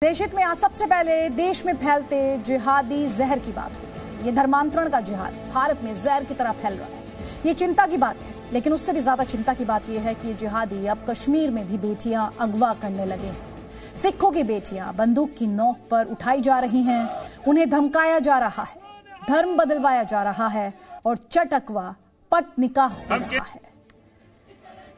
देशहित में आज सबसे पहले देश में फैलते जिहादी जहर की बात होगी। ये धर्मांतरण का जिहाद भारत में जहर की तरह फैल रहा है। ये चिंता की बात है, लेकिन उससे भी ज्यादा चिंता की बात यह है कि ये जिहादी अब कश्मीर में भी बेटियां अगवा करने लगे हैं। सिखों की बेटियां बंदूक की नोक पर उठाई जा रही हैं, उन्हें धमकाया जा रहा है, धर्म बदलवाया जा रहा है और चट अगवा पट निकाह हो रहा है।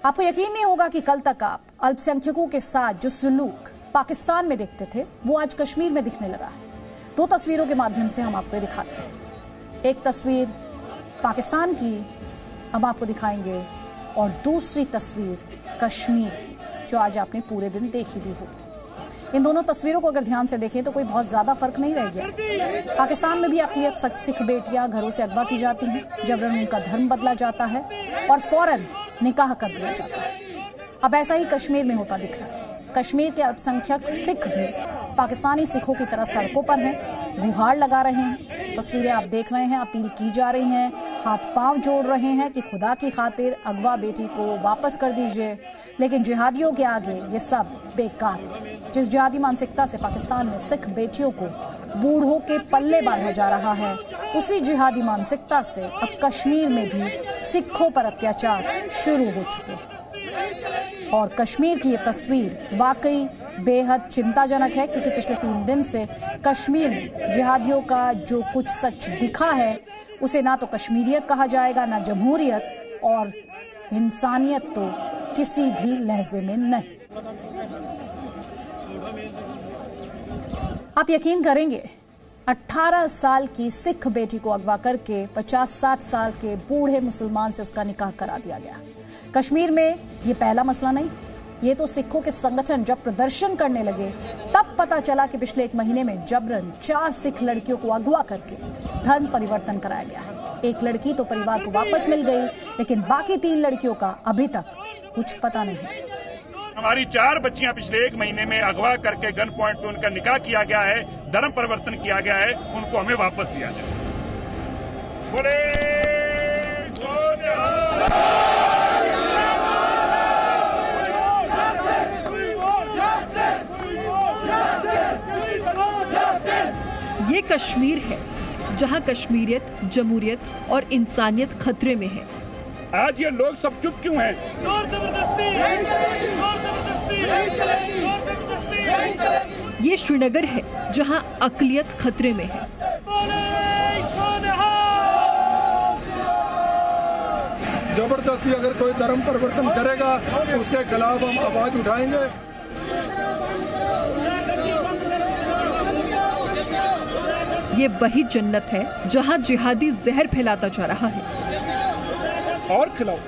आपको यकीन नहीं होगा कि कल तक आप अल्पसंख्यकों के साथ जो सुलूक पाकिस्तान में देखते थे वो आज कश्मीर में दिखने लगा है। दो तस्वीरों के माध्यम से हम आपको ये दिखाते हैं। एक तस्वीर पाकिस्तान की हम आपको दिखाएंगे और दूसरी तस्वीर कश्मीर की जो आज आपने पूरे दिन देखी भी होगी। इन दोनों तस्वीरों को अगर ध्यान से देखें तो कोई बहुत ज्यादा फर्क नहीं रह गया। पाकिस्तान में भी अक़लियत सिख बेटियां घरों से अगवा की जाती हैं, जबरन उनका धर्म बदला जाता है और फौरन निकाह कर दिया जाता है। अब ऐसा ही कश्मीर में होता दिख रहा है। कश्मीर के अल्पसंख्यक सिख भी पाकिस्तानी सिखों की तरह सड़कों पर हैं, गुहार लगा रहे हैं। तस्वीरें आप देख रहे हैं, अपील की जा रही हैं, हाथ पांव जोड़ रहे हैं कि खुदा की खातिर अगवा बेटी को वापस कर दीजिए। लेकिन जिहादियों के आगे ये सब बेकार है। जिस जिहादी मानसिकता से पाकिस्तान में सिख बेटियों को बूढ़ों के पल्ले बांधा जा रहा है, उसी जिहादी मानसिकता से अब कश्मीर में भी सिखों पर अत्याचार शुरू हो चुके हैं। और कश्मीर की ये तस्वीर वाकई बेहद चिंताजनक है, क्योंकि पिछले 3 दिन से कश्मीर में जिहादियों का जो कुछ सच दिखा है उसे ना तो कश्मीरियत कहा जाएगा, ना जमहूरियत, और इंसानियत तो किसी भी लहजे में नहीं। आप यकीन करेंगे, 18 साल की सिख बेटी को अगवा करके 50-60 साल के बूढ़े मुसलमान से उसका निकाह करा दिया गया। कश्मीर में ये पहला मसला नहीं, ये तो सिखों के संगठन जब प्रदर्शन करने लगे तब पता चला कि पिछले 1 महीने में जबरन 4 सिख लड़कियों को अगवा करके धर्म परिवर्तन कराया गया। एक लड़की तो परिवार को वापस मिल गई, लेकिन बाकी 3 लड़कियों का अभी तक कुछ पता नहीं। हमारी 4 बच्चियां पिछले 1 महीने में अगवा करके गन पॉइंट पे उनका निकाह किया गया है, धर्म परिवर्तन किया गया है, उनको हमें वापस दिया जाए। ये कश्मीर है जहां कश्मीरियत, जमहूरियत और इंसानियत खतरे में है। आज ये लोग सब चुप क्यों हैं? ये श्रीनगर है जहां अक़लियत खतरे में है। जबरदस्ती अगर कोई धर्म परिवर्तन करेगा तो उसके खिलाफ हम आवाज उठाएंगे। ये वही जन्नत है जहां जिहादी जहर फैलाता जा रहा है। और खिलाओ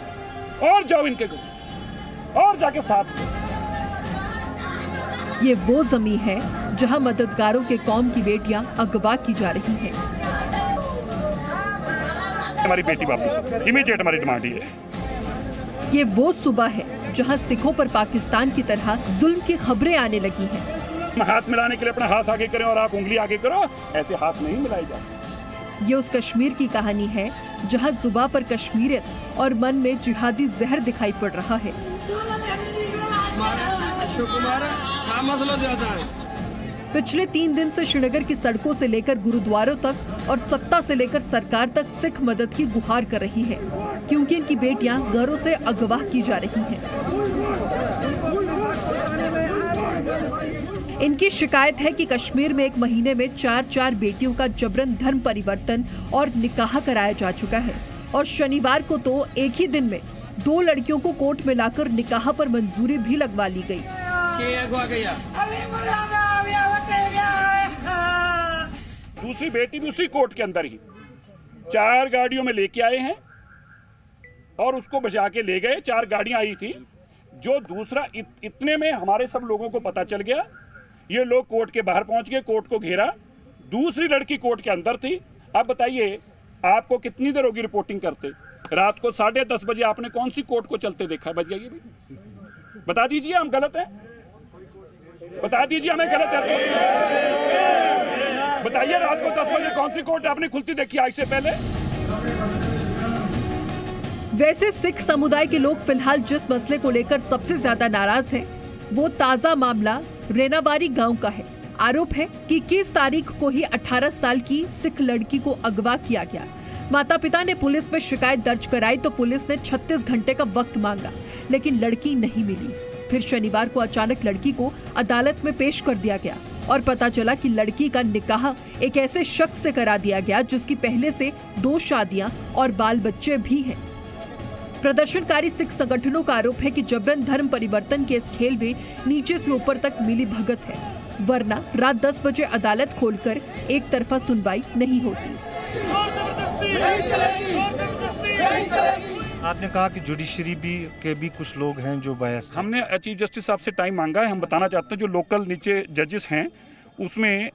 और जाओ इनके घर और जाके साथ। ये वो जमीन है जहां मददगारों के कौम की बेटियां अगवा की जा रही हैं। हमारी बेटी वापस, इमीडिएट हमारी डिमांड ये है। ये वो सुबह है जहां सिखों पर पाकिस्तान की तरह जुल्म की खबरें आने लगी हैं। हाथ मिलाने के लिए अपना हाथ आगे करें और आप उंगली आगे करो, ऐसे हाथ नहीं मिलाए जाते। ये उस कश्मीर की कहानी है जहां जुबा पर कश्मीरियत और मन में जिहादी जहर दिखाई पड़ रहा है। पिछले 3 दिन से श्रीनगर की सड़कों से लेकर गुरुद्वारों तक और सत्ता से लेकर सरकार तक सिख मदद की गुहार कर रही है, क्योंकि इनकी बेटियां घरों से अगवा की जा रही हैं। इनकी शिकायत है कि कश्मीर में 1 महीने में 4 बेटियों का जबरन धर्म परिवर्तन और निकाह कराया जा चुका है, और शनिवार को तो एक ही दिन में 2 लड़कियों को कोर्ट में लाकर निकाह पर मंजूरी भी लगवा ली गई। दूसरी बेटी भी उसी कोर्ट के अंदर ही 4 गाड़ियों में लेके आए हैं और उसको बचा के ले गए। 4 गाड़ियां आई थी, जो दूसरा इतने में हमारे सब लोगों को पता चल गया। ये लोग कोर्ट के बाहर पहुंच गए, कोर्ट को घेरा। दूसरी लड़की कोर्ट के अंदर थी। अब बताइए, आपको कितनी देर होगी रिपोर्टिंग करते? रात को 10:30 बजे आपने कौन सी कोर्ट को चलते देखा? बच गई भी। बता दीजिए हम गलत हैं, बता दीजिए हमें गलत है। बताइए रात को 10 बजे कौन सी कोर्ट आपने खुलती देखी आज से पहले? वैसे सिख समुदाय के लोग फिलहाल जिस मसले को लेकर सबसे ज्यादा नाराज हैं, वो ताजा मामला रेनावारी गांव का है, आरोप है कि 21 तारीख को ही 18 साल की सिख लड़की को अगवा किया गया। माता पिता ने पुलिस में शिकायत दर्ज कराई तो पुलिस ने 36 घंटे का वक्त मांगा, लेकिन लड़की नहीं मिली। फिर शनिवार को अचानक लड़की को अदालत में पेश कर दिया गया और पता चला कि लड़की का निकाह एक ऐसे शख्स से करा दिया गया जिसकी पहले से 2 शादियां और बाल बच्चे भी हैं। प्रदर्शनकारी सिख संगठनों का आरोप है कि जबरन धर्म परिवर्तन के इस खेल में नीचे से ऊपर तक मिली भगत है, वरना रात 10 बजे अदालत खोलकर एक तरफा सुनवाई नहीं होती। आपने कहा कि जुडिशरी के भी कुछ लोग हैं जो बायस्ड हैं। हमने चीफ जस्टिस साहब से टाइम मांगा है। हम बताना चाहते हैं जो लोकल नीचे जजेस हैं उसमें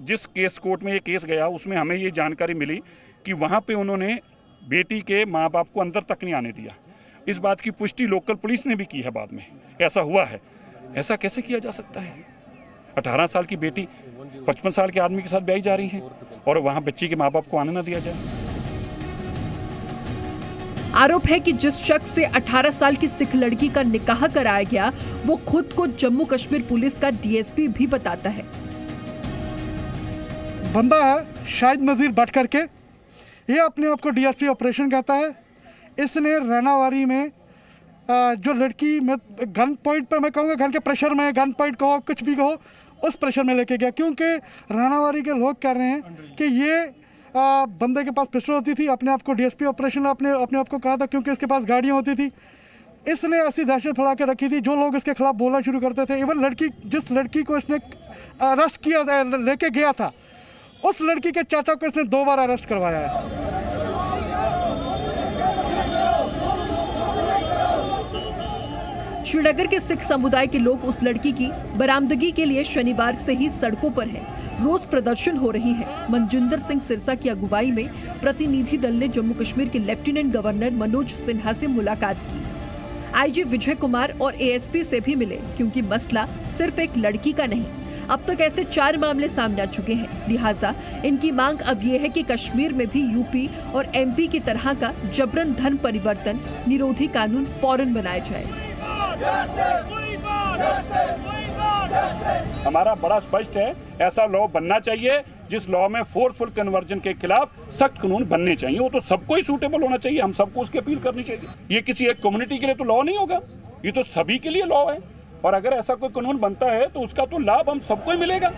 जिस केस कोर्ट में ये केस गया उसमें हमें ये जानकारी मिली कि वहाँ पे उन्होंने बेटी के माँ बाप को अंदर तक नहीं आने दिया। इस बात की पुष्टि लोकल पुलिस ने भी की है, बाद में ऐसा हुआ है। ऐसा कैसे किया जा सकता है? 18 साल की बेटी 55 साल के आदमी के साथ ब्याही जा रही है और वहाँ बच्ची के माँ बाप को आने ना दिया जाए। आरोप है कि जिस शख्स से 18 साल की सिख लड़की का निकाह कराया गया वो खुद को जम्मू कश्मीर पुलिस का डीएसपी भी बताता है। बंदा है शाहिद नजीर भट्ट करके, ये अपने आप को डीएसपी ऑपरेशन कहता है। इसने रैनावारी में जो लड़की में गन पॉइंट पे, मैं कहूँगा गन के प्रेशर में, गन पॉइंट कहो कुछ भी कहो, उस प्रेशर में लेके गया, क्योंकि रैनावारी के लोग कह रहे हैं कि ये बंदे के पास पिस्टल होती थी। अपने आप को डीएसपी ऑपरेशन अपने आप को कहा था क्योंकि इसके पास गाड़ियाँ होती थी। इसने ऐसी दहशत फैला के रखी थी, जो लोग इसके खिलाफ बोलना शुरू करते थे। इवन जिस लड़की को इसने अरेस्ट किया लेके गया था, उस लड़की के चाचा को इसने 2 बार अरेस्ट करवाया है। श्रीनगर के सिख समुदाय के लोग उस लड़की की बरामदगी के लिए शनिवार से ही सड़कों पर हैं। रोज प्रदर्शन हो रही है। मनजिंदर सिंह सिरसा की अगुवाई में प्रतिनिधि दल ने जम्मू कश्मीर के लेफ्टिनेंट गवर्नर मनोज सिन्हा से मुलाकात की। आईजी विजय कुमार और एएसपी से भी मिले, क्योंकि मसला सिर्फ एक लड़की का नहीं, अब तक ऐसे 4 मामले सामने आ चुके हैं। लिहाजा इनकी मांग अब ये है कि कश्मीर में भी यूपी और एमपी की तरह का जबरन धर्म परिवर्तन निरोधी कानून फौरन बनाया जाए। हमारा बड़ा स्पष्ट है, ऐसा लॉ बनना चाहिए जिस लॉ में फोर्सफुल कन्वर्जन के खिलाफ सख्त कानून बनने चाहिए। वो तो सबको ही सूटेबल होना चाहिए, हम सबको उसकी अपील करनी चाहिए। ये किसी एक कम्युनिटी के लिए तो लॉ नहीं होगा, ये तो सभी के लिए लॉ है। और अगर ऐसा कोई कानून बनता है तो उसका तो लाभ हम सबको ही मिलेगा।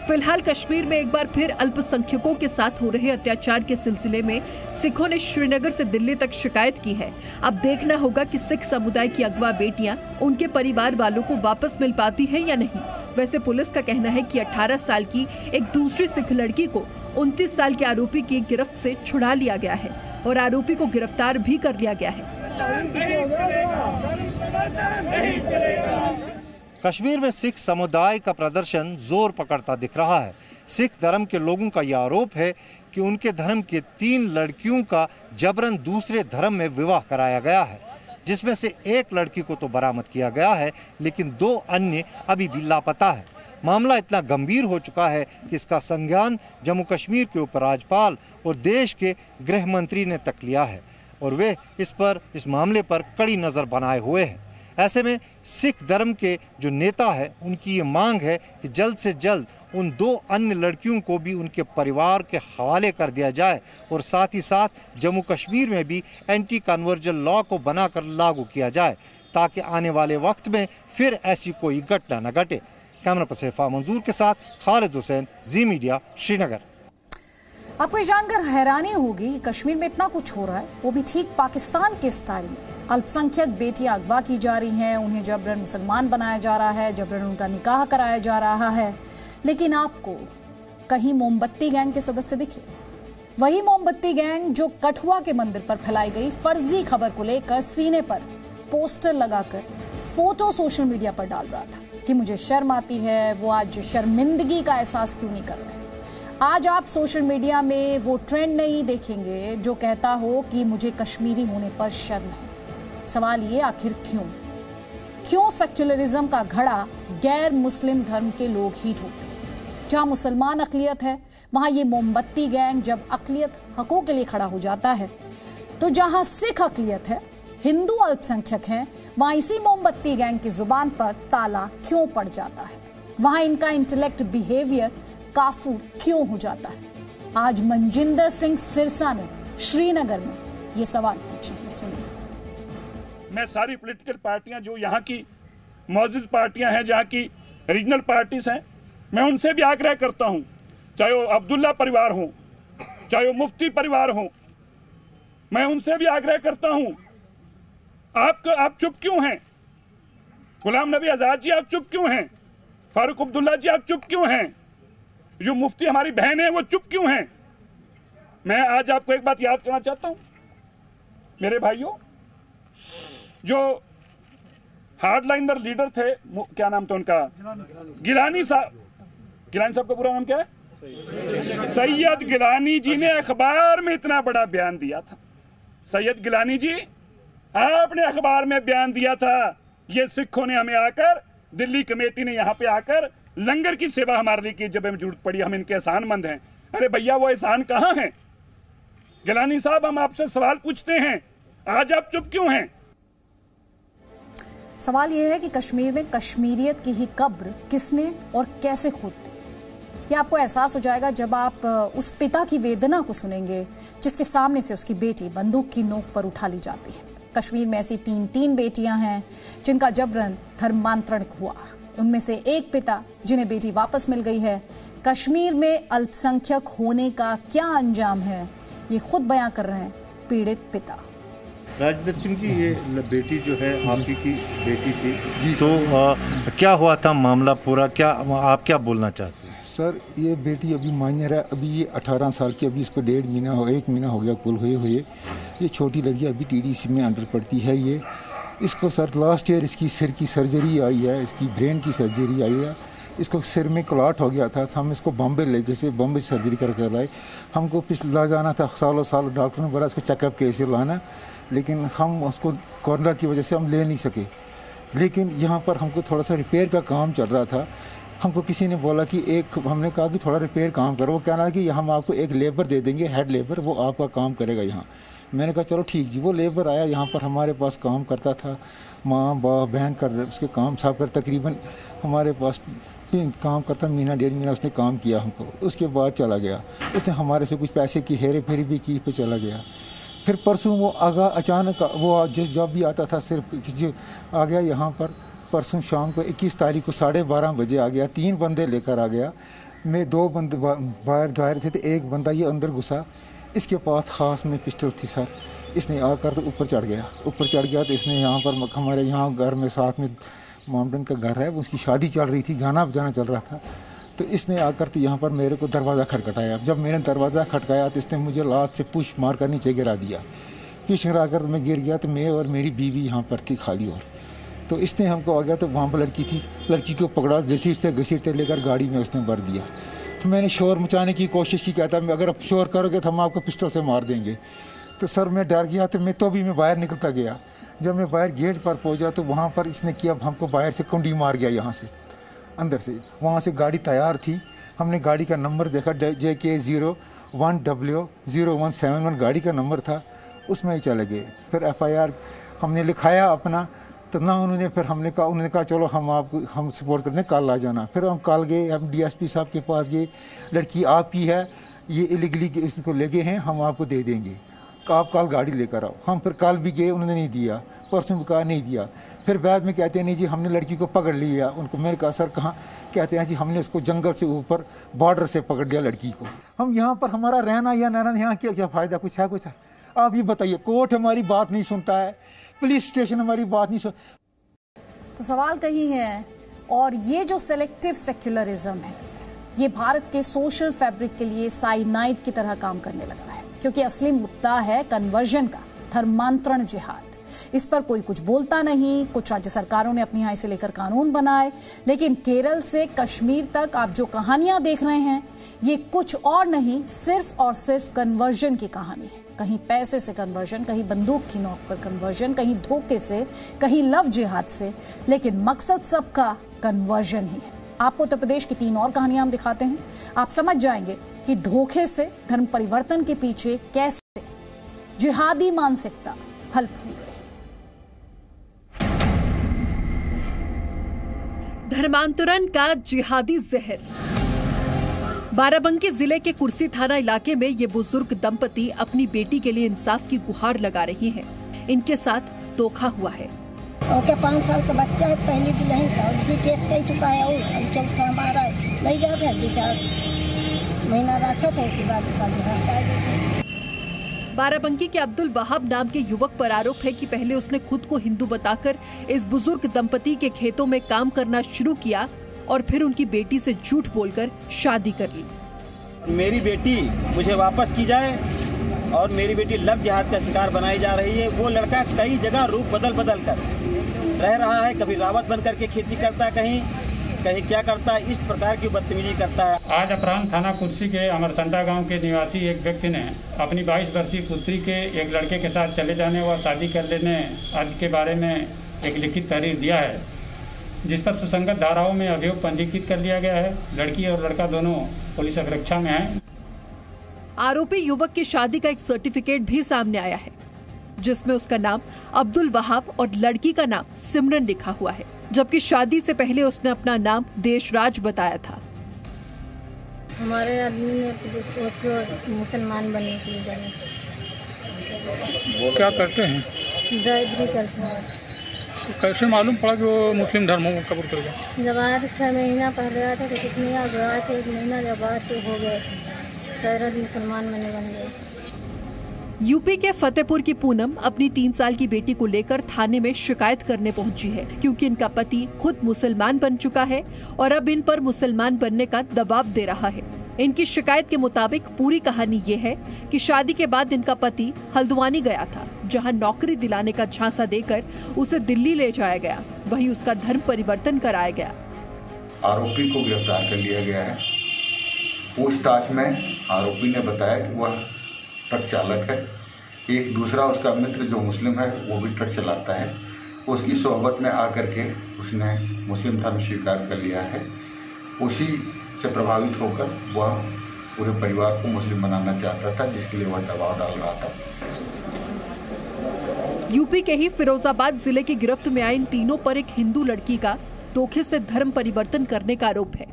फिलहाल कश्मीर में एक बार फिर अल्पसंख्यकों के साथ हो रहे अत्याचार के सिलसिले में सिखों ने श्रीनगर से दिल्ली तक शिकायत की है। अब देखना होगा कि सिख समुदाय की अगवा बेटियां उनके परिवार वालों को वापस मिल पाती हैं या नहीं। वैसे पुलिस का कहना है कि 18 साल की एक दूसरी सिख लड़की को 29 साल के आरोपी की गिरफ्त से छुड़ा लिया गया है और आरोपी को गिरफ्तार भी कर लिया गया है। कश्मीर में सिख समुदाय का प्रदर्शन जोर पकड़ता दिख रहा है। सिख धर्म के लोगों का यह आरोप है कि उनके धर्म के 3 लड़कियों का जबरन दूसरे धर्म में विवाह कराया गया है, जिसमें से एक लड़की को तो बरामद किया गया है, लेकिन 2 अन्य अभी भी लापता है। मामला इतना गंभीर हो चुका है कि इसका संज्ञान जम्मू कश्मीर के उपराज्यपाल और देश के गृह मंत्री ने तक लिया है और वे इस मामले पर कड़ी नज़र बनाए हुए हैं। ऐसे में सिख धर्म के जो नेता है उनकी ये मांग है कि जल्द से जल्द उन 2 अन्य लड़कियों को भी उनके परिवार के हवाले कर दिया जाए और साथ ही साथ जम्मू कश्मीर में भी एंटी कन्वर्जन लॉ को बनाकर लागू किया जाए, ताकि आने वाले वक्त में फिर ऐसी कोई घटना न घटे। कैमरा पर्सन सैफा मंजूर के साथ खालिद हुसैन, जी मीडिया, श्रीनगर। आपको ये जानकर हैरानी होगी कि कश्मीर में इतना कुछ हो रहा है, वो भी ठीक पाकिस्तान के स्टाइल में। अल्पसंख्यक बेटियां अगवा की जा रही हैं, उन्हें जबरन मुसलमान बनाया जा रहा है, जबरन उनका निकाह कराया जा रहा है। लेकिन आपको कहीं मोमबत्ती गैंग के सदस्य दिखे? वही मोमबत्ती गैंग जो कठुआ के मंदिर पर फैलाई गई फर्जी खबर को लेकर सीने पर पोस्टर लगाकर फोटो सोशल मीडिया पर डाल रहा था कि मुझे शर्म आती है। वो आज शर्मिंदगी का एहसास क्यों नहीं कर रहे? आज आप सोशल मीडिया में वो ट्रेंड नहीं देखेंगे जो कहता हो कि मुझे कश्मीरी होने पर शर्म है। सवाल ये, आखिर क्यों सेक्युलरिज्म का घड़ा गैर मुस्लिम धर्म के लोग ही ठोकते हैं? जहां मुसलमान अकलियत है वहां ये मोमबत्ती गैंग जब अकलियत हकों के लिए खड़ा हो जाता है, तो जहां सिख अकलियत है हिंदू अल्पसंख्यक हैं, वहां इसी मोमबत्ती गैंग की जुबान पर ताला क्यों पड़ जाता है? वहां इनका इंटेलेक्ट बिहेवियर काफूर क्यों हो जाता है? आज मनजिंदर सिंह सिरसा ने श्रीनगर में ये सवाल पूछे हैं, सुनिए। मैं सारी पॉलिटिकल पार्टियां जो यहाँ की मौजूद पार्टियां हैं, जहाँ की रीजनल पार्टीज हैं, मैं उनसे भी आग्रह करता हूं, चाहे वो अब्दुल्ला परिवार हो, चाहे वो मुफ्ती परिवार हो, मैं उनसे भी आग्रह करता हूं, आप चुप क्यों हैं? गुलाम नबी आजाद जी आप चुप क्यों हैं? फारूक अब्दुल्ला जी आप चुप क्यों हैं? जो मुफ्ती हमारी बहन है वो चुप क्यों हैं? मैं आज आपको एक बात याद करना चाहता हूं, मेरे भाइयों, जो हार्डलाइनर लीडर थे, क्या नाम था उनका, गिलानी साहब का पूरा नाम क्या है? सैयद गिलानी जी ने अखबार में इतना बड़ा बयान दिया था। सैयद गिलानी जी, आपने अखबार में बयान दिया था, ये सिखों ने हमें आकर, दिल्ली कमेटी ने यहाँ पे आकर लंगर की सेवा हमारे लिए की, जब हमें जरूरत पड़ी हम इनके एहसानमंद हैं। अरे भैया वो एहसान कहाँ है? गिलानी साहब, हम आपसे सवाल पूछते हैं, आज आप चुप क्यों हैं? सवाल यह है कि कश्मीर में कश्मीरियत की ही कब्र किसने और कैसे खोद दी? ये आपको एहसास हो जाएगा जब आप उस पिता की वेदना को सुनेंगे जिसके सामने से उसकी बेटी बंदूक की नोक पर उठा ली जाती है। कश्मीर में ऐसी तीन बेटियां हैं जिनका जबरन धर्मांतरण हुआ। उनमें से एक पिता जिन्हें बेटी वापस मिल गई है। कश्मीर में अल्पसंख्यक होने का क्या अंजाम है, ये खुद बयां कर रहे हैं पीड़ित पिता। राजदर सिंह जी, ये बेटी जो है आपकी की बेटी थी जी, तो क्या हुआ था मामला पूरा, क्या आप क्या बोलना चाहते हैं? सर, ये बेटी अभी माइनर है, अभी ये 18 साल की, अभी इसको 1.5 महीना 1 महीना हो गया कुल हुए। ये छोटी लड़की अभी TDC में अंडर पढ़ती है। ये इसको सर लास्ट ईयर इसकी सिर की सर्जरी आई है, इसकी ब्रेन की सर्जरी आई है। इसको सिर में क्लॉट हो गया था, हम इसको बॉम्बे ले गए, बॉम्बे सर्जरी कर लाए। हमको पिछला जाना था, सालों साल डॉक्टर ने बोला इसको चेकअप कैसे लाना, लेकिन हम उसको कोरोना की वजह से हम ले नहीं सके। लेकिन यहाँ पर हमको थोड़ा सा रिपेयर का काम चल रहा था। हमको किसी ने बोला कि हमने कहा कि थोड़ा रिपेयर काम करो। वो कहना कि हम आपको एक लेबर दे देंगे, हेड लेबर, वो आपका काम करेगा यहाँ। मैंने कहा चलो ठीक जी। वो लेबर आया यहाँ पर, हमारे पास काम करता था, माँ बाप बहन कर उसके काम साफ कर, तकरीबन हमारे पास काम करता, महीना 1.5 महीना उसने काम किया हमको। उसके बाद चला गया। उसने हमारे से कुछ पैसे की हेरे फेरी भी की, पे चला गया। फिर परसों वो आगा अचानक, वो जब भी आता था सिर्फ आ गया यहाँ पर। परसों शाम को 21 तारीख को 12:30 बजे आ गया। 3 बंदे लेकर आ गया। मैं 2 बंदे बाहर थे, तो एक बंदा ये अंदर घुसा। इसके पास ख़ास में पिस्टल थी सर। इसने आकर तो ऊपर चढ़ गया। तो इसने यहाँ पर हमारे यहाँ घर में साथ में मामडन का घर है, उसकी शादी चल रही थी, गाना बजाना चल रहा था। तो इसने आकर तो यहाँ पर मेरे को दरवाज़ा खटखटाया। जब मैंने दरवाज़ा खटकाया तो इसने मुझे लात से पुश मार कर नीचे गिरा दिया। पुश गिरा कर मैं गिर गया। तो मैं और मेरी बीवी यहाँ पर थी खाली। और तो इसने हमको आ गया, तो वहाँ पर लड़की थी, लड़की को पकड़ा, घसीटते लेकर गाड़ी में उसने भर दिया। तो मैंने शोर मचाने की कोशिश की, कहता अगर आप शोर करोगे तो हम आपको पिस्टल से मार देंगे। तो सर मैं डर गया। तो मैं बाहर निकलता गया। जब मैं बाहर गेट पर पहुँचा तो वहाँ पर इसने किया, हमको बाहर से कुंडी मार गया यहाँ से अंदर से। वहाँ से गाड़ी तैयार थी। हमने गाड़ी का नंबर देखा, JK 01W0171 गाड़ी का नंबर था, उसमें ही चले गए। फिर FIR हमने लिखाया अपना। तो ना उन्होंने कहा चलो हम सपोर्ट करने, कल आ जाना। फिर हम कल गए, हम DSP साहब के पास गए। लड़की आपकी है, ये इलीगली इसको ले गए हैं, हम आपको दे देंगे, आप कल गाड़ी लेकर आओ। हम फिर कल भी गए, उन्होंने नहीं दिया। परसों भी कहा नहीं दिया। फिर बाद में कहते हैं नहीं जी हमने लड़की को पकड़ लिया। उनको मैंने कहा सर कहाँ? कहते हैं जी हमने उसको जंगल से ऊपर बॉर्डर से पकड़ लिया लड़की को। हम यहाँ पर हमारा रहना या न रहना, यहाँ क्या फ़ायदा? कुछ है? आप ये बताइए। कोर्ट हमारी बात नहीं सुनता है, पुलिस स्टेशन हमारी बात नहीं सुन। तो सवाल कहीं है। और ये जो सेलेक्टिव सेक्युलरिज्म है, ये भारत के सोशल फैब्रिक के लिए साइनाइड की तरह काम करने लगा है, क्योंकि असली मुद्दा है कन्वर्जन का, धर्मांतरण जिहाद। इस पर कोई कुछ बोलता नहीं। कुछ राज्य सरकारों ने अपनी यहाँ से लेकर कानून बनाए, लेकिन केरल से कश्मीर तक आप जो कहानियां देख रहे हैं, ये कुछ और नहीं, सिर्फ और सिर्फ कन्वर्जन की कहानी है। कहीं पैसे से कन्वर्जन, कहीं बंदूक की नोक पर कन्वर्जन, कहीं धोखे से, कहीं लव जिहाद से, लेकिन मकसद सबका कन्वर्जन ही है। आपको उत्तर प्रदेश की 3 और कहानियां हम दिखाते हैं। आप समझ जाएंगे कि धोखे से धर्म परिवर्तन के पीछे कैसे जिहादी मानसिकता फल फूल रही है। धर्मांतरण का जिहादी जहर। बाराबंकी जिले के कुर्सी थाना इलाके में ये बुजुर्ग दंपति अपनी बेटी के लिए इंसाफ की गुहार लगा रही हैं। इनके साथ धोखा हुआ है। ओके 5 साल का बच्चा है, पहली दुल्हन का उसकी केस कह चुका है और अब चौथा हमारा नहीं जाता है, 2-4 महीना रखे थे उसके बाद बाराबंकी के अब्दुल वहाब नाम के युवक पर आरोप है कि पहले उसने खुद को हिंदू बताकर इस बुजुर्ग दंपति के खेतों में काम करना शुरू किया और फिर उनकी बेटी से झूठ बोलकर शादी कर ली। मेरी बेटी मुझे वापस की जाए और मेरी बेटी लव जिहाद का शिकार बनाई जा रही है। वो लड़का कई जगह रूप बदल कर रह रहा है, कभी रावत बन करके खेती करता है, कहीं क्या करता है, इस प्रकार की बदतमीजी करता है। आज अपराह्न थाना कुर्सी के अमरचंदा गांव के निवासी एक व्यक्ति ने अपनी 22 वर्षीय पुत्री के एक लड़के के साथ चले जाने व शादी कर लेने आदि के बारे में एक लिखित तहरीर दिया है, जिस पर सुसंगत धाराओं में अभियोग पंजीकृत कर लिया गया है। लड़की और लड़का दोनों पुलिस अभिरक्षा में है। आरोपी युवक की शादी का एक सर्टिफिकेट भी सामने आया है, जिसमें उसका नाम अब्दुल वहाब और लड़की का नाम सिमरन लिखा हुआ है, जबकि शादी से पहले उसने अपना नाम देशराज बताया था। हमारे आदमी ने मुसलमान बनने के लिए जाने। वो क्या करते हैं? ड्राइवरी करते हैं। तो कैसे मालूम पड़ा कि वो मुस्लिम धर्मों को कबूल करेगा? जब आए थे 6 महीना पहले आए थे तो कितने आगे आए थे, 1 महीना जब आए थे हो गए थे, मुसलमान बन गए। यूपी के फतेहपुर की पूनम अपनी 3 साल की बेटी को लेकर थाने में शिकायत करने पहुंची है, क्योंकि इनका पति खुद मुसलमान बन चुका है और अब इन पर मुसलमान बनने का दबाव दे रहा है। इनकी शिकायत के मुताबिक पूरी कहानी ये है कि शादी के बाद इनका पति हल्द्वानी गया था, जहां नौकरी दिलाने का झांसा देकर उसे दिल्ली ले जाया गया, वहीं उसका धर्म परिवर्तन कराया गया। आरोपी को गिरफ्तार कर लिया गया है। पूछताछ में आरोपी ने बताया कि वह ट्रक चालक है। एक दूसरा उसका मित्र जो मुस्लिम है वो भी ट्रक चलाता है। उसकी सोहबत में आकर के उसने मुस्लिम धर्म स्वीकार कर लिया है। उसी से प्रभावित होकर वह पूरे परिवार को मुस्लिम बनाना चाहता था, जिसके लिए वह दबाव डाल रहा था। यूपी के ही फिरोजाबाद जिले की गिरफ्त में आई इन तीनों पर एक हिंदू लड़की का धोखे से धर्म परिवर्तन करने का आरोप है।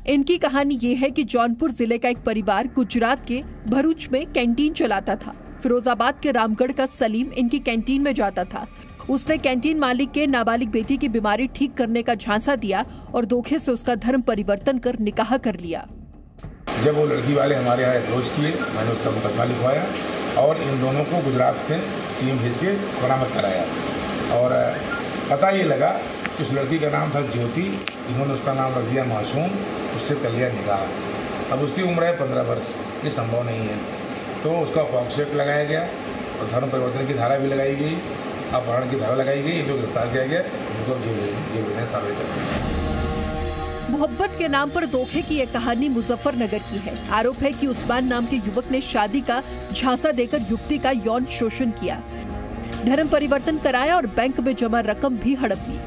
इनकी कहानी ये है कि जौनपुर जिले का एक परिवार गुजरात के भरूच में कैंटीन चलाता था। फिरोजाबाद के रामगढ़ का सलीम इनकी कैंटीन में जाता था। उसने कैंटीन मालिक के नाबालिग बेटी की बीमारी ठीक करने का झांसा दिया और धोखे से उसका धर्म परिवर्तन कर निकाह कर लिया। जब वो लड़की वाले हमारे यहाँ अप्रोच किए, मैंने उसका मुकदमा लिखवाया और इन दोनों को गुजरात से टीम भेज के बरामद कराया। और पता ये लगा कि उस लड़की का नाम था ज्योति, इन्होंने उसका नाम रख दिया मासूम, उससे कर लिया निकाह। अब उसकी उम्र है 15 वर्ष, ये संभव नहीं है, तो उसका पॉक्सो एक्ट लगाया गया और धर्म परिवर्तन की धारा भी लगाई गई, अपहरण की धारा लगाई गई। जो गिरफ्तार किया गया उनको जेल में कार्रवाई कर दी। मोहब्बत के नाम पर धोखे की यह कहानी मुजफ्फरनगर की है। आरोप है कि उस्मान नाम के युवक ने शादी का झांसा देकर युवती का यौन शोषण किया, धर्म परिवर्तन कराया और बैंक में जमा रकम भी हड़प ली।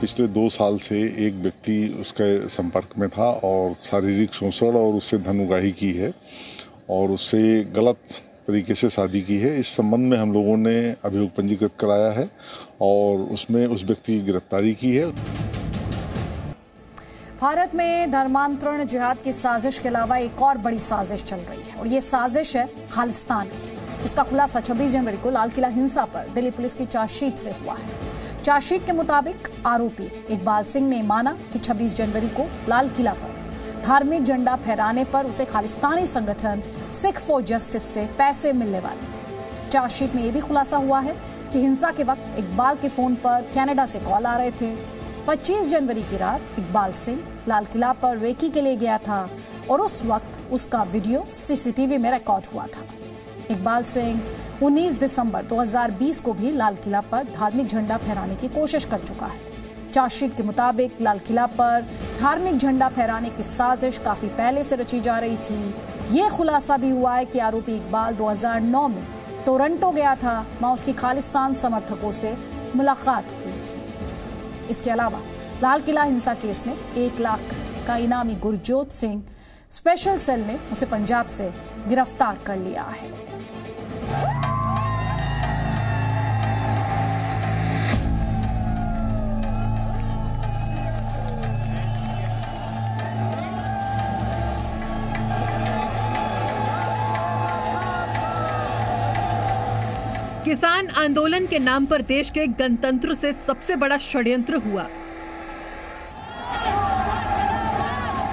पिछले 2 साल से एक व्यक्ति उसके संपर्क में था और शारीरिक शोषण और उससे धन उगाही की है और उससे गलत तरीके से शादी की है। इस संबंध में हम लोगों ने अभियोग पंजीकृत कराया है और उसमें उस व्यक्ति की गिरफ्तारी की है। भारत में धर्मांतरण जिहाद की साजिश के अलावा एक और बड़ी साजिश चल रही है और ये साजिश है खालिस्तान की। इसका खुलासा 26 जनवरी को लाल किला हिंसा पर दिल्ली पुलिस की चार्जशीट से हुआ है। चार्जशीट के मुताबिक आरोपी इकबाल सिंह ने माना कि 26 जनवरी को लाल किला पर धार्मिक झंडा फहराने पर उसे खालिस्तानी संगठन सिख फॉर जस्टिस से पैसे मिलने वाले थे। चार्जशीट में यह भी खुलासा हुआ है कि हिंसा के वक्त इकबाल के फोन पर कनाडा से कॉल आ रहे थे। 25 जनवरी की रात इकबाल सिंह लाल किला पर रेकी के लिए गया था और उस वक्त उसका वीडियो सीसीटीवी में रिकॉर्ड हुआ था। इकबाल सिंह 19 दिसंबर 2020 को भी लाल किला पर धार्मिक झंडा फहराने की कोशिश कर चुका है। चार्जशीट के मुताबिक लाल किला पर धार्मिक झंडा फहराने की साजिश काफी पहले से रची जा रही थी। ये खुलासा भी हुआ है कि आरोपी इकबाल 2009 में टोरंटो गया था, वहां उसकी खालिस्तान समर्थकों से मुलाकात हुई थी। इसके अलावा लाल किला हिंसा केस में 1 लाख का इनामी गुरजोत सिंह स्पेशल सेल ने उसे पंजाब से गिरफ्तार कर लिया है। किसान आंदोलन के नाम पर देश के गणतंत्र से सबसे बड़ा षड्यंत्र हुआ।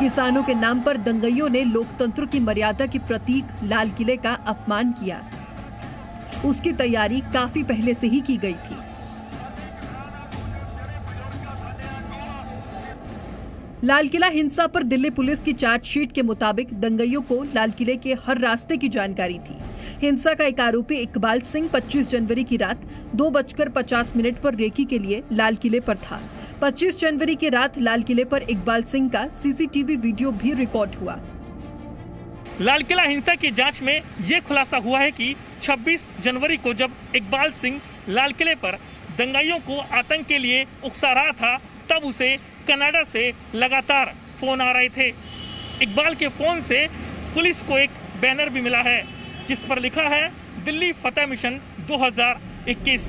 किसानों के नाम पर दंगइयों ने लोकतंत्र की मर्यादा के प्रतीक लाल किले का अपमान किया। उसकी तैयारी काफी पहले से ही की गई थी। लाल किला हिंसा पर दिल्ली पुलिस की चार्जशीट के मुताबिक दंगइयों को लाल किले के हर रास्ते की जानकारी थी। हिंसा का एक आरोपी इकबाल सिंह 25 जनवरी की रात 2:50 पर रेकी के लिए लाल किले पर था। 25 जनवरी की रात लाल किले पर इकबाल सिंह का सीसीटीवी वीडियो भी रिकॉर्ड हुआ। लाल किला हिंसा की जांच में ये खुलासा हुआ है कि 26 जनवरी को जब इकबाल सिंह लाल किले पर दंगाइयों को आतंक के लिए उकसा रहा था, तब उसे कनाडा से लगातार फोन आ रहे थे। इकबाल के फोन से पुलिस को एक बैनर भी मिला है जिस पर लिखा है दिल्ली फतेह मिशन 2021।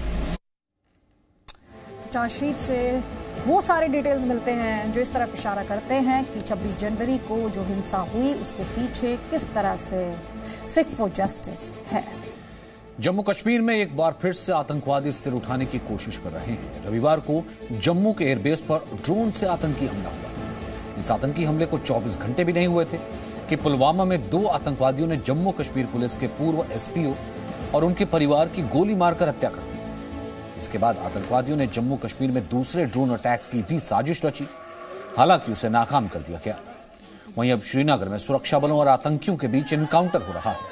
तो चार्जशीट से वो सारे डिटेल्स मिलते हैं जो इस तरफ इशारा करते हैं कि 26 जनवरी को जो हिंसा हुई उसके पीछे किस तरह से सिख फॉर जस्टिस है। जम्मू कश्मीर में एक बार फिर से आतंकवादी सिर उठाने की कोशिश कर रहे हैं। रविवार को जम्मू के एयरबेस पर ड्रोन से आतंकी हमला हुआ। इस आतंकी हमले को 24 घंटे भी नहीं हुए थे कि पुलवामा में 2 आतंकवादियों ने जम्मू कश्मीर पुलिस के पूर्व एसपीओ और उनके परिवार की गोली मारकर हत्या कर दी। इसके बाद आतंकवादियों ने जम्मू कश्मीर में दूसरे ड्रोन अटैक की भी साजिश रची, हालांकि उसे नाकाम कर दिया गया। वहीं अब श्रीनगर में सुरक्षा बलों और आतंकियों के बीच एनकाउंटर हो रहा है,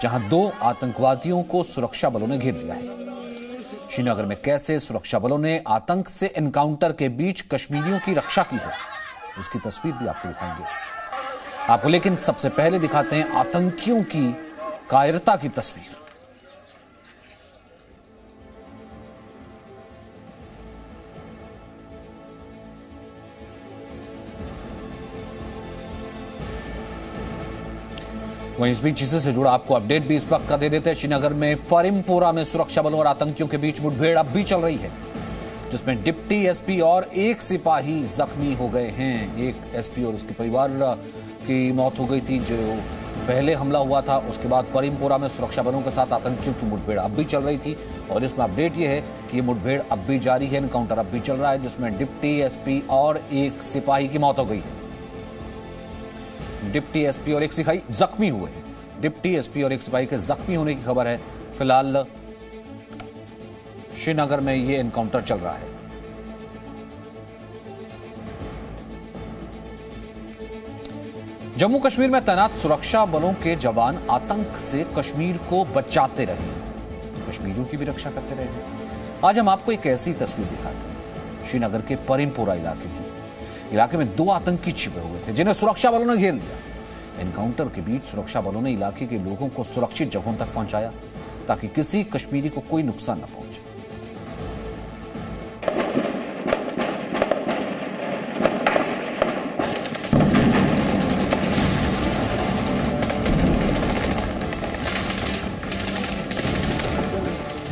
जहां 2 आतंकवादियों को सुरक्षा बलों ने घेर लिया है। श्रीनगर में कैसे सुरक्षा बलों ने आतंक से एनकाउंटर के बीच कश्मीरियों की रक्षा की है, उसकी तस्वीर भी आपको दिखाएंगे आपको, लेकिन सबसे पहले दिखाते हैं आतंकियों की कायरता की तस्वीर। वहीं इस बीच इसी से जुड़ा आपको अपडेट भी इस वक्त का दे देते हैं। श्रीनगर में फरिमपोरा में सुरक्षा बलों और आतंकियों के बीच मुठभेड़ अब भी चल रही है, जिसमें डिप्टी एसपी और एक सिपाही जख्मी हो गए हैं। एक एसपी और उसके परिवार की मौत हो गई थी जो पहले हमला हुआ था। उसके बाद फरिमपोरा में सुरक्षा बलों के साथ आतंकियों की मुठभेड़ अब भी चल रही थी और इसमें अपडेट यह है कि ये मुठभेड़ अब भी जारी है, एनकाउंटर अब भी चल रहा है, जिसमें डिप्टी एसपी और एक सिपाही की मौत हो गई है। डिप्टी एसपी और एक सिपाही जख्मी हुए हैं। डिप्टी एसपी और एक सिपाही के जख्मी होने की खबर है। फिलहाल श्रीनगर में यह एनकाउंटर चल रहा है। जम्मू कश्मीर में तैनात सुरक्षा बलों के जवान आतंक से कश्मीर को बचाते रहे हैं, कश्मीरियों की भी रक्षा करते रहे हैं। आज हम आपको एक ऐसी तस्वीर दिखाते हैं श्रीनगर के परिमपोरा इलाके में 2 आतंकी छिपे हुए थे, जिन्हें सुरक्षा बलों ने घेर लिया। एनकाउंटर के बीच सुरक्षा बलों ने इलाके के लोगों को सुरक्षित जगहों तक पहुंचाया ताकि किसी कश्मीरी को कोई नुकसान न पहुंचे।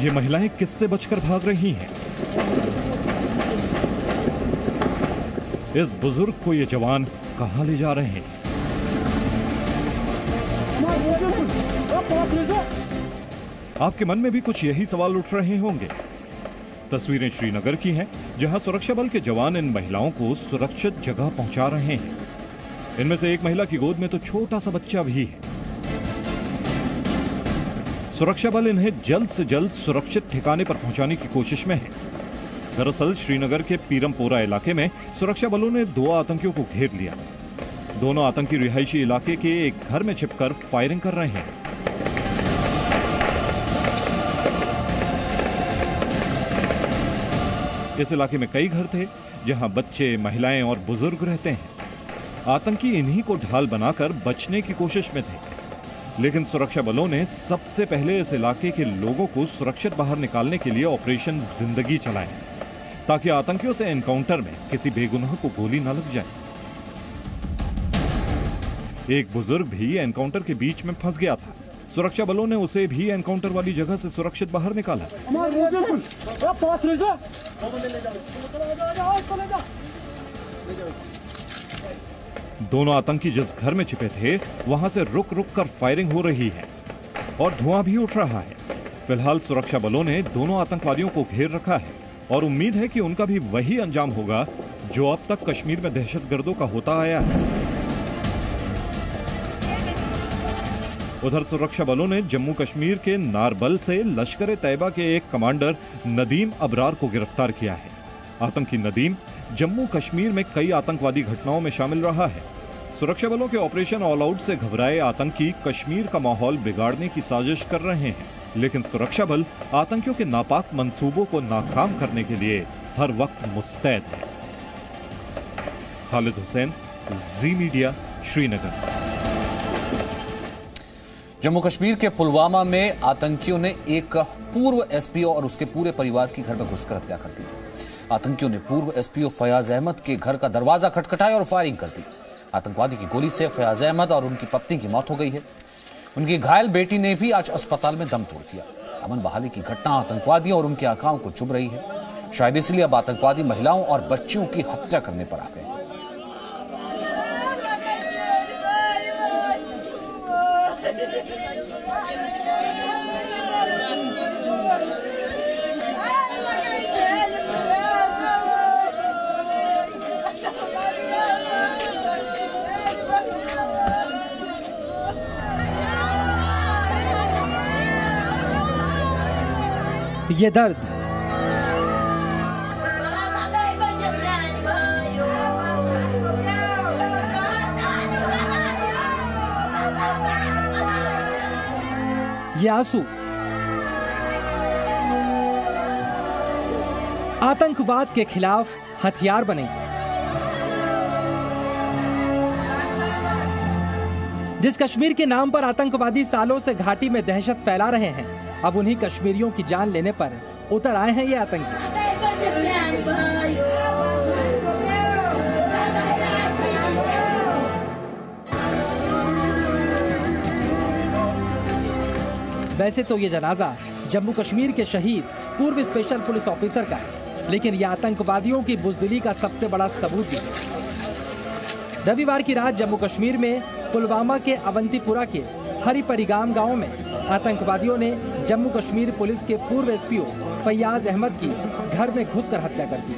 ये महिलाएं किससे बचकर भाग रही हैं? इस बुजुर्ग को ये जवान कहां ले जा रहे हैं? आपके मन में भी कुछ यही सवाल उठ रहे होंगे। तस्वीरें श्रीनगर की हैं, जहां सुरक्षा बल के जवान इन महिलाओं को सुरक्षित जगह पहुंचा रहे हैं। इनमें से एक महिला की गोद में तो छोटा सा बच्चा भी है। सुरक्षा बल इन्हें जल्द से जल्द सुरक्षित ठिकाने पर पहुंचाने की कोशिश में है। दरअसल श्रीनगर के पीरमपोरा इलाके में सुरक्षा बलों ने 2 आतंकियों को घेर लिया। दोनों आतंकी रिहायशी इलाके के एक घर में छिपकर फायरिंग कर रहे हैं। इस इलाके में कई घर थे जहां बच्चे, महिलाएं और बुजुर्ग रहते हैं। आतंकी इन्हीं को ढाल बनाकर बचने की कोशिश में थे, लेकिन सुरक्षा बलों ने सबसे पहले इस इलाके के लोगों को सुरक्षित बाहर निकालने के लिए ऑपरेशन जिंदगी चलाया, ताकि आतंकियों से एनकाउंटर में किसी बेगुनाह को गोली न लग जाए। एक बुजुर्ग भी एनकाउंटर के बीच में फंस गया था। सुरक्षा बलों ने उसे भी एनकाउंटर वाली जगह से सुरक्षित बाहर निकाला। दोनों आतंकी जिस घर में छिपे थे वहां से रुक रुक कर फायरिंग हो रही है और धुआं भी उठ रहा है। फिलहाल सुरक्षा बलों ने दोनों आतंकवादियों को घेर रखा है और उम्मीद है कि उनका भी वही अंजाम होगा जो अब तक कश्मीर में दहशतगर्दों का होता आया है। उधर सुरक्षा बलों ने जम्मू कश्मीर के नारबल से लश्कर तैयबा के एक कमांडर नदीम अबरार को गिरफ्तार किया है। आतंकी नदीम जम्मू कश्मीर में कई आतंकवादी घटनाओं में शामिल रहा है। सुरक्षा बलों के ऑपरेशन ऑल आउट से घबराए आतंकी कश्मीर का माहौल बिगाड़ने की साजिश कर रहे हैं, लेकिन सुरक्षा बल आतंकियों के नापाक मंसूबों को नाकाम करने के लिए हर वक्त मुस्तैद है। खालिद हुसैन, जी मीडिया, श्रीनगर। जम्मू कश्मीर के पुलवामा में आतंकियों ने एक पूर्व एसपीओ और उसके पूरे परिवार की घर में घुसकर हत्या कर दी। आतंकियों ने पूर्व एसपीओ फयाज अहमद के घर का दरवाजा खटखटाया और फायरिंग कर दी। आतंकवादी की गोली से फयाज अहमद और उनकी पत्नी की मौत हो गई है। उनकी घायल बेटी ने भी आज अस्पताल में दम तोड़ दिया। अमन बहाली की घटना आतंकवादियों और उनके आकाओं को चुभ रही है। शायद इसलिए अब आतंकवादी महिलाओं और बच्चियों की हत्या करने पर आ गए। ये दर्द ये आंसू आतंकवाद के खिलाफ हथियार बने। जिस कश्मीर के नाम पर आतंकवादी सालों से घाटी में दहशत फैला रहे हैं, अब उन्हीं कश्मीरियों की जान लेने पर उतर आए हैं ये आतंकी। वैसे तो ये जनाजा जम्मू कश्मीर के शहीद पूर्व स्पेशल पुलिस ऑफिसर का है, लेकिन यह आतंकवादियों की बुजदिली का सबसे बड़ा सबूत भी है। रविवार की रात जम्मू कश्मीर में पुलवामा के अवंतीपुरा के हरिपरिगाम गांव में आतंकवादियों ने जम्मू कश्मीर पुलिस के पूर्व एसपीओ फयाज अहमद की घर में घुसकर हत्या कर दी।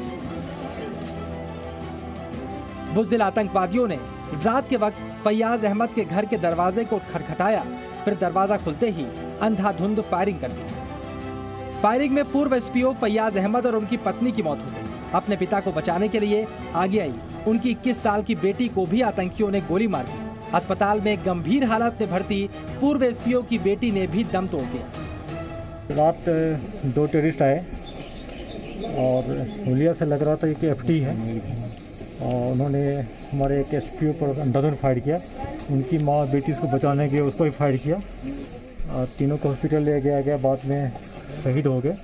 बुज़दिल आतंकवादियों ने रात के वक्त फयाज अहमद के घर के दरवाजे को खटखटाया, फिर दरवाजा खुलते ही अंधाधुंध फायरिंग कर दी। फायरिंग में पूर्व एसपीओ फयाज अहमद और उनकी पत्नी की मौत हो गई। अपने पिता को बचाने के लिए आगे आई उनकी 21 साल की बेटी को भी आतंकियों ने गोली मार दी। अस्पताल में गंभीर हालत में भर्ती पूर्व एसपीओ की बेटी ने भी दम तोड़ दिया। रात 2 टेररिस्ट आए और हुलिया से लग रहा था कि एफटी है, और उन्होंने हमारे एक एसपीओ पर अंधाधुंध फायर किया। उनकी माँ बेटी को बचाने के उसको भी फायर किया और तीनों को हॉस्पिटल ले गया, बाद में शहीद हो गए।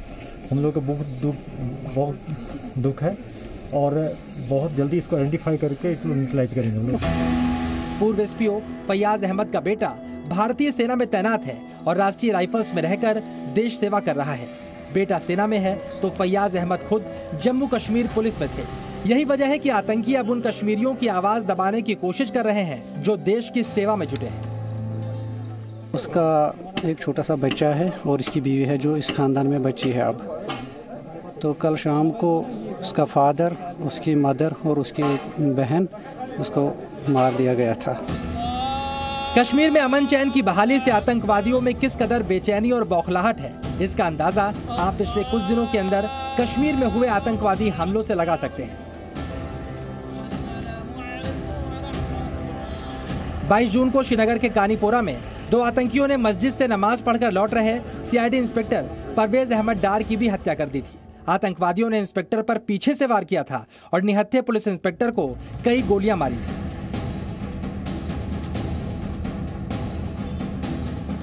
हम लोग को बहुत दुख है और बहुत जल्दी इसको आइडेंटिफाई करके इसको न्यूट्रलाइज करेंगे हम लोग। पूर्व एसपीओ फयाज अहमद का बेटा भारतीय सेना में तैनात है और राष्ट्रीय राइफल्स में रहकर देश सेवा कर रहा है। बेटा सेना में है तो फयाज अहमद खुद जम्मू कश्मीर पुलिस में थे। यही वजह है कि आतंकी अब उन कश्मीरियों की आवाज दबाने की कोशिश कर रहे हैं जो देश की सेवा में जुटे हैं। उसका एक छोटा सा बच्चा है और इसकी बीवी है जो इस खानदान में बच्ची है। अब तो कल शाम को उसका फादर, उसकी मदर और उसकी बहन उसको मार दिया गया था। कश्मीर में अमन चैन की बहाली से आतंकवादियों में किस कदर बेचैनी और बौखलाहट है, इसका अंदाजा आप पिछले कुछ दिनों के अंदर कश्मीर में हुए आतंकवादी हमलों से लगा सकते हैं। 22 जून को श्रीनगर के कानीपोरा में 2 आतंकियों ने मस्जिद से नमाज पढ़कर लौट रहे सीआईडी इंस्पेक्टर परवेज अहमद डार की भी हत्या कर दी थी। आतंकवादियों ने इंस्पेक्टर पर पीछे से वार किया था और निहत्थे पुलिस इंस्पेक्टर को कई गोलियां मारी थी।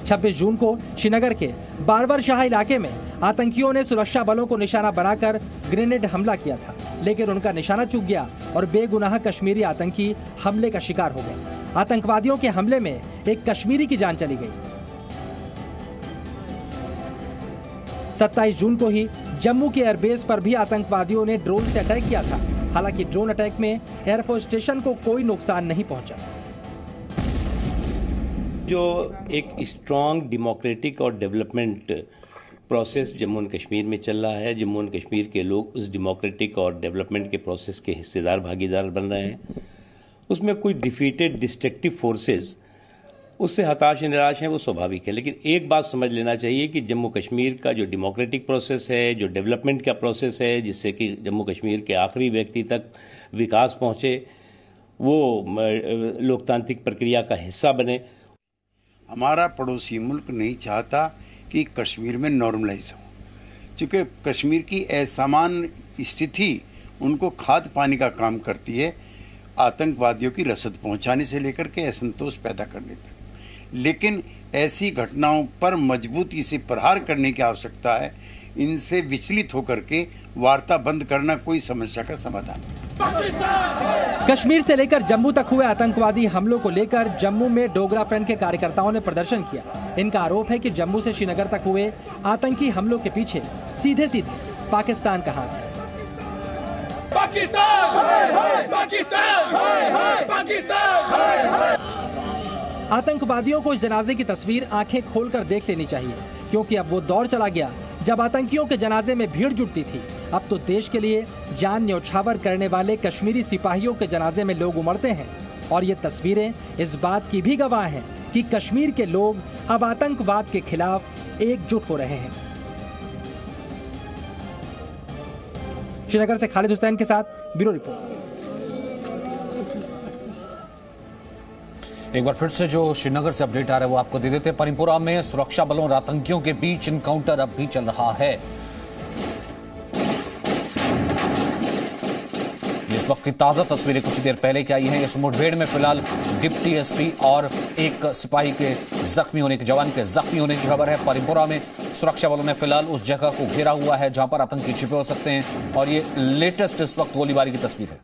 26 जून को श्रीनगर के बारवर शाह इलाके में आतंकियों ने सुरक्षा बलों को निशाना बनाकर ग्रेनेड हमला किया था, लेकिन उनका निशाना चूक गया और बेगुनाह कश्मीरी आतंकी हमले का शिकार हो गए। आतंकवादियों के हमले में एक कश्मीरी की जान चली गई। 27 जून को ही जम्मू के एयरबेस पर भी आतंकवादियों ने ड्रोन से अटैक किया था। हालांकि ड्रोन अटैक में एयरफोर्स स्टेशन को कोई नुकसान नहीं पहुंचा। जो एक स्ट्रॉन्ग डेमोक्रेटिक और development process Jammu and Kashmir में चल रहा है। जम्मू एंड कश्मीर के लोग उस डेमोक्रेटिक और डेवलपमेंट के प्रोसेस के हिस्सेदार भागीदार बन रहे हैं। उसमें कोई डिफीटेड डिस्ट्रक्टिव फोर्सेस उससे हताश निराश हैं, वो स्वाभाविक है। लेकिन एक बात समझ लेना चाहिए कि जम्मू कश्मीर का जो डेमोक्रेटिक प्रोसेस है, जो डेवलपमेंट का प्रोसेस है, जिससे कि जम्मू कश्मीर के आखिरी व्यक्ति तक विकास पहुंचे, वो लोकतांत्रिक प्रक्रिया का हिस्सा बने। हमारा पड़ोसी मुल्क नहीं चाहता कि कश्मीर में नॉर्मलाइज हो, क्योंकि कश्मीर की असमान स्थिति उनको खाद पानी का काम करती है, आतंकवादियों की रसद पहुंचाने से लेकर के असंतोष पैदा करने तक। लेकिन ऐसी घटनाओं पर मजबूती से प्रहार करने की आवश्यकता है। इनसे विचलित होकर के वार्ता बंद करना कोई समस्या का समाधान नहीं। कश्मीर से लेकर जम्मू तक हुए आतंकवादी हमलों को लेकर जम्मू में डोगरा फ्रंट के कार्यकर्ताओं ने प्रदर्शन किया। इनका आरोप है कि जम्मू से श्रीनगर तक हुए आतंकी हमलों के पीछे सीधे सीधे पाकिस्तान का हाथ है। आतंकवादियों को इस जनाजे की तस्वीर आंखें खोलकर देख लेनी चाहिए, क्योंकि अब वो दौर चला गया जब आतंकियों के जनाजे में भीड़ जुटती थी। अब तो देश के लिए जान न्यौछावर करने वाले कश्मीरी सिपाहियों के जनाजे में लोग उमड़ते हैं। और ये तस्वीरें इस बात की भी गवाह हैं कि कश्मीर के लोग अब आतंकवाद के खिलाफ एकजुट हो रहे हैं। श्रीनगर से खालिद हुसैन के साथ ब्यूरो रिपोर्ट। एक बार फिर से जो श्रीनगर से अपडेट आ रहा है वो आपको दे देते हैं। परिमपुरा में सुरक्षा बलों और आतंकियों के बीच इनकाउंटर अब भी चल रहा है। इस वक्त की ताजा तस्वीरें कुछ देर पहले की आई हैं। इस मुठभेड़ में फिलहाल डिप्टी एसपी और एक सिपाही के जख्मी होने के जवान के जख्मी होने की खबर है। परिमपुरा में सुरक्षा बलों ने फिलहाल उस जगह को घेरा हुआ है जहां पर आतंकी छिपे हो सकते हैं और ये लेटेस्ट इस वक्त गोलीबारी की तस्वीर है।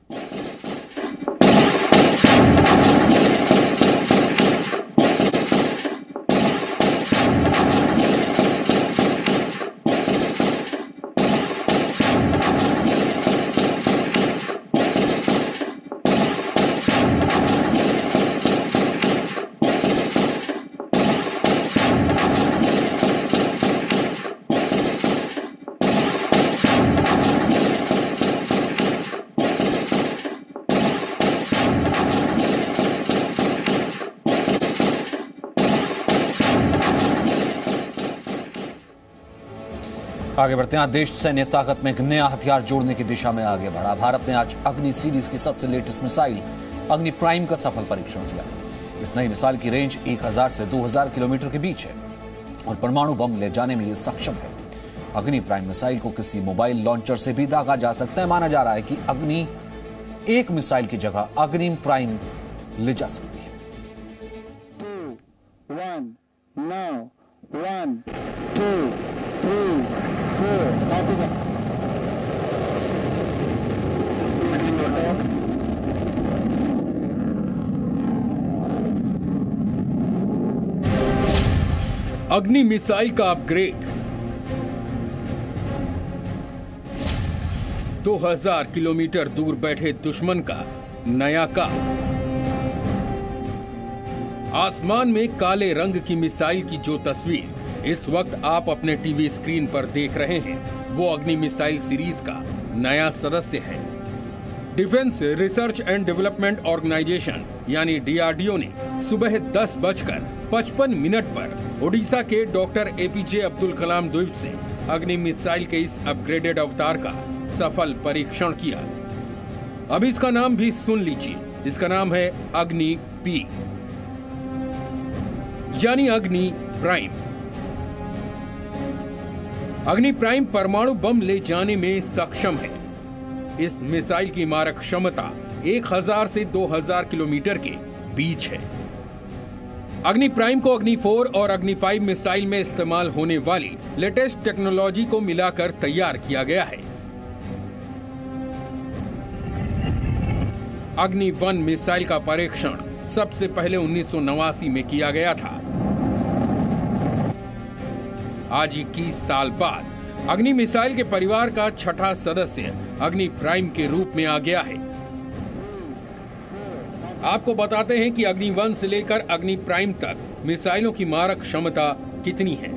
आगे बढ़ते हैं। देश सैन्य ताकत में एक नया हथियार जोड़ने की दिशा में आगे बढ़ा। भारत ने आज अग्नि सीरीज की सबसे लेटेस्ट मिसाइल अग्नि प्राइम का सफल परीक्षण किया। इस नई मिसाइल की रेंज 1000 से 2000 किलोमीटर के बीच है और परमाणु बम ले जाने में ये सक्षम है। अग्नि प्राइम मिसाइल को किसी मोबाइल लॉन्चर से भी दागा जा सकता है। माना जा रहा है कि अग्नि एक मिसाइल की जगह अग्नि प्राइम ले जा सकती है। 2 1 now 1 2 3 अग्नि मिसाइल का अपग्रेड 2000 किलोमीटर दूर बैठे दुश्मन का नया काम। आसमान में काले रंग की मिसाइल की जो तस्वीर इस वक्त आप अपने टीवी स्क्रीन पर देख रहे हैं, वो अग्नि मिसाइल सीरीज का नया सदस्य है। Defence research and development organisation यानी डीआरडीओ ने सुबह 10:55 पर ओडिशा के डॉक्टर एपीजे अब्दुल कलाम द्वीप से अग्नि मिसाइल के इस अपग्रेडेड अवतार का सफल परीक्षण किया। अब इसका नाम भी सुन लीजिए। इसका नाम है अग्नि पी यानी अग्नि प्राइम। अग्नि प्राइम परमाणु बम ले जाने में सक्षम है। इस मिसाइल की मारक क्षमता 1000 से 2000 किलोमीटर के बीच है। अग्नि प्राइम को अग्नि 4 और अग्नि 5 मिसाइल में इस्तेमाल होने वाली लेटेस्ट टेक्नोलॉजी को मिलाकर तैयार किया गया है। अग्नि 1 मिसाइल का परीक्षण सबसे पहले 1989 में किया गया था। आज 21 साल बाद अग्नि मिसाइल के परिवार का छठा सदस्य अग्नि प्राइम के रूप में आ गया है। आपको बताते हैं कि अग्नि 1 से लेकर अग्नि प्राइम तक मिसाइलों की मारक क्षमता कितनी है।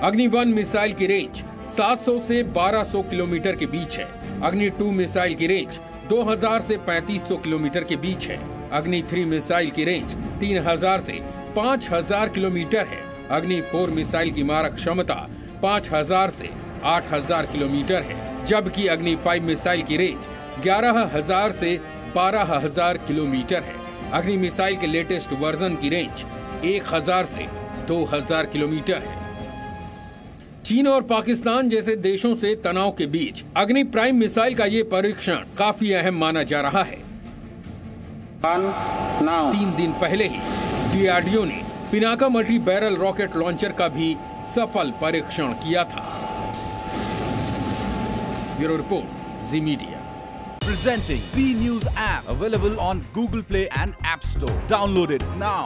अग्नि 1 मिसाइल की रेंज 700 से 1200 किलोमीटर के बीच है। अग्नि 2 मिसाइल की रेंज 2000 से 3500 किलोमीटर के बीच है। अग्नि 3 मिसाइल की रेंज 3000 से 5000 किलोमीटर है। अग्नि 4 मिसाइल की मारक क्षमता 5000 से 8000 किलोमीटर है, जबकि अग्नि 5 मिसाइल की रेंज 11000 से 12000 किलोमीटर है। अग्नि मिसाइल के लेटेस्ट वर्जन की रेंज 1000 से 2000 किलोमीटर है। चीन और पाकिस्तान जैसे देशों से तनाव के बीच अग्नि प्राइम मिसाइल का ये परीक्षण काफी अहम माना जा रहा है। 3 दिन पहले ही डीआरडीओ ने Pinaka multi barrel rocket launcher का भी सफल परीक्षण किया था। Bureau report, ji media. Presenting B News app, available on Google Play and App Store. Download it now.